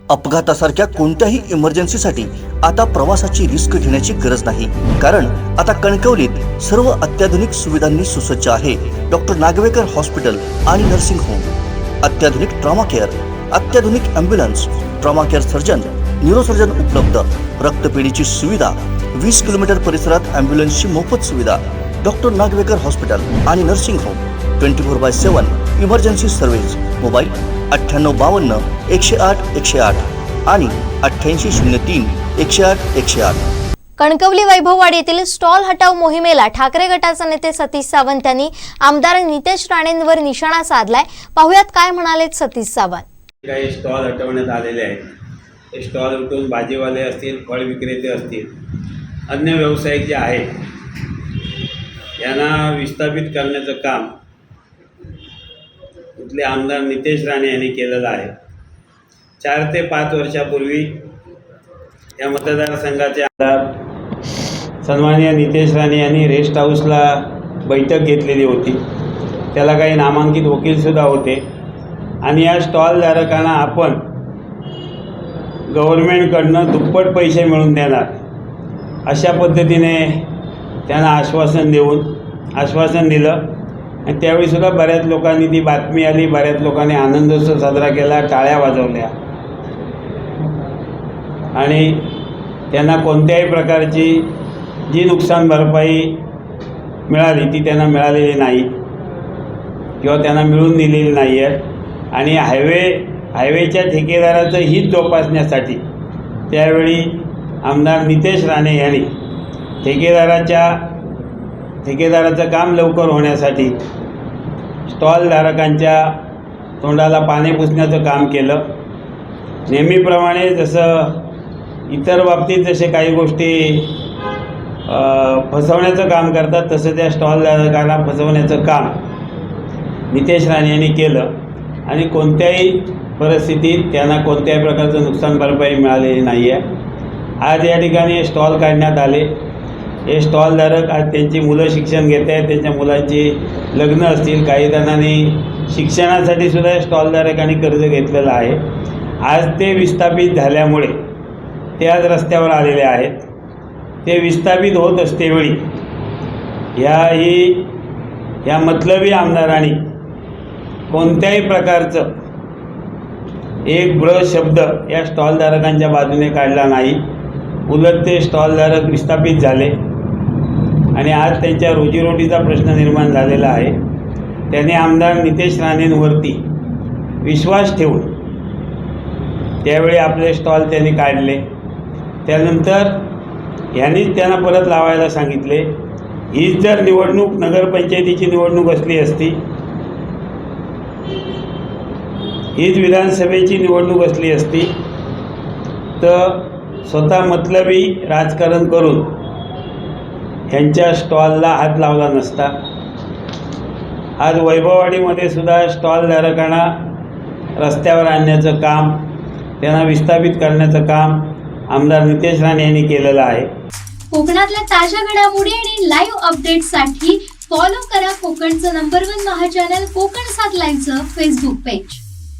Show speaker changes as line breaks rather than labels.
अपघातासारख्या कोणत्याही इमर्जन्सीसाठी आता प्रवासाची रिस्क घेण्याची गरज नाही, कारण आता कणकवलीत सर्व अत्याधुनिक सुविधांनी सुसज्ज आहे डॉक्टर नागवेकर हॉस्पिटल आणि नर्सिंग होम। अत्याधुनिक ट्रॉमा केअर, अत्याधुनिक ambulance, trauma care surgeon, neurosurgeon उपलब्ध, रक्तपेढीची सुविधा, 20 किलोमीटर परिसरात ॲम्ब्युलन्सची मोफत सुविधा। डॉक्टर नागवेकर हॉस्पिटल आणि nursing home 24/7 emergency service. Mobile 9852 108 108 आणि 8803 108 108।
कणकवली वैभववाडी येथील स्टॉल हटाव मोहिमेला ठाकरे गटाचे नेते सतीश सावंत यांनी आमदार नितेश राणेंवर निशाणा साधलाय। पाहुयात काय म्हणाले सतीश सावंत।
काही स्टॉल हटवण्यात आलेले आहेत। हे स्टॉल उठून भाजीवाले असतील, फळ विक्रेते असतील, अन्य व्यावसायिक जे आहेत यांना विस्थापित करण्याचं काम इथले आमदार नितेश राणे यांनी केलेलं आहे। 4 ते 5 वर्षापूर्वी या मतदारसंघाचे आमदार सन्माननीय नितेश राणे यांनी रेस्ट हाऊसला बैठक घेतलेली होती। त्याला काही नामांकित वकीलसुद्धा होते आणि या स्टॉलधारकांना आपण गव्हर्नमेंटकडनं दुप्पट पैसे मिळवून देणार अशा पद्धतीने त्यांना आश्वासन दिलं आणि त्यावेळीसुद्धा बऱ्याच लोकांनी ती बातमी आली, बऱ्याच लोकांनी आनंदोत्सव साजरा केला, टाळ्या वाजवल्या आणि त्यांना कोणत्याही प्रकारची जी नुकसान भरपाई मिळाली ती त्यांना मिळालेली नाही किंवा त्यांना मिळून दिलेली नाही आहे। आणि हायवेच्या ठेकेदाराचं हित जोपासण्यासाठी त्यावेळी आमदार नितेश राणे यांनी ठेकेदाराचं काम लवकर होण्यासाठी स्टॉलधारकांच्या तोंडाला पाणी पुसण्याचं काम केलं। नेहमीप्रमाणे जसं इतर बाबतीत जसे काही गोष्टी फसवण्याचं काम करतात तसं त्या स्टॉलधारकांना फसवण्याचं काम नितेश राणे यांनी केलं आणि कोणत्याही परिस्थितीत त्यांना कोणत्याही प्रकारचं नुकसान भरपाई मिळालेली नाही आहे। आज या ठिकाणी स्टॉल काढण्यात आले। हे स्टॉलधारक आज त्यांची मुलं शिक्षण घेत आहेत, त्यांच्या मुलांची लग्न असतील, काही जणांनी शिक्षणासाठी सुद्धा स्टॉलधारकांनी कर्ज घेतलेलं आहे। आज ते विस्थापित झाल्यामुळे ते आज रस्त्यावर आलेले आहेत। ते विस्थापित होत असतेवेळी ह्या मतलबी आमदारांनी कोणत्याही प्रकारचं एक शब्द या स्टॉलधारकांच्या बाजूने काढला नाही। उलट ते स्टॉलधारक विस्थापित झाले आणि आज त्यांच्या रोजीरोटीचा प्रश्न निर्माण झालेला आहे। त्याने आमदार नितेश राणेंवरती विश्वास ठेवून त्यावेळी आपले स्टॉल त्यांनी काढले। त्यानंतर यांनीच त्यांना परत लावायला सांगितले। हीच जर निवडणूक नगरपंचायतीची निवडणूक असली असती, हीच विधानसभेची निवडणूक असली असती तर स्वतः मतलबी राजकारण करून ह्यांच्या स्टॉलला हात लावला नसता। आज वैभववाडीमध्ये सुद्धा स्टॉलधारकांना रस्त्यावर आणण्याचं काम, त्यांना विस्थापित करण्याचं काम आमदार नितेश राणे यांनी केलेलं आहे।
कोकणातल्या ताज्या घडामोडी आणि लाईव्ह अपडेट्ससाठी फॉलो करा कोकणचं नंबर 1 महा चॅनल कोकण 7 लाईव्हचं फेसबुक पेज।